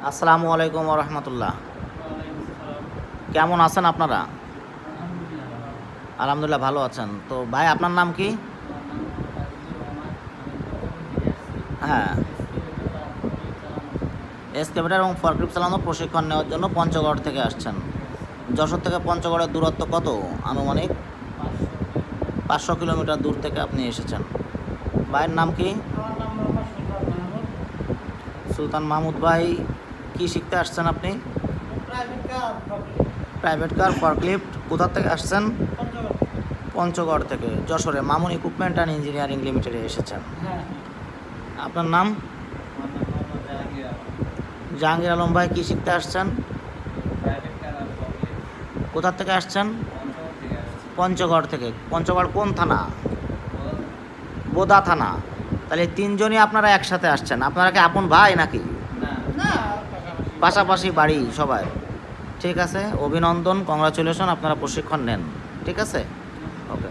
আসসালামু আলাইকুম ওয়া রাহমাতুল্লাহ। কেমন আছেন আপনারা? আলহামদুলিল্লাহ ভালো আছেন। তো ভাই আপনার নাম কি? হ্যাঁ, এক্সকেভেটর এবং ফরক্লিফট চালানোর প্রশিক্ষণ নেওয়ার জন্য পঞ্চগড় থেকে আসছেন। যশোর থেকে পঞ্চগড়ের দূরত্ব কত আনুমানিক? 500 কিলোমিটার দূর থেকে আপনি এসেছেন। ভাইয়ের নাম কি? সুলতান মাহমুদ ভাই, কি শিখতে আসছেন আপনি? Private car forklift. কোথা থেকে আসছেন? পঞ্চগড় থেকে যশোরে মামুন ইকুইপমেন্ট অ্যান্ড ইঞ্জিনিয়ারিং লিমিটেডে এসেছেন। আপনার নাম? জাহাঙ্গীর আলম ভাই, কি শিখতে আসছেন? কোথা থেকে আসছেন? পঞ্চগড় থেকে। পঞ্চগড় কোন থানা? বোদা থানা। তাহলে তিনজনই আপনারা একসাথে আসছেন। আপনারা কি আপন ভাই নাকি? পাশাপাশি বাড়ি সবাই। ঠিক আছে, অভিনন্দন, কংগ্রাচুলেশন, আপনারা প্রশিক্ষণ নেন। ঠিক আছে, ওকে।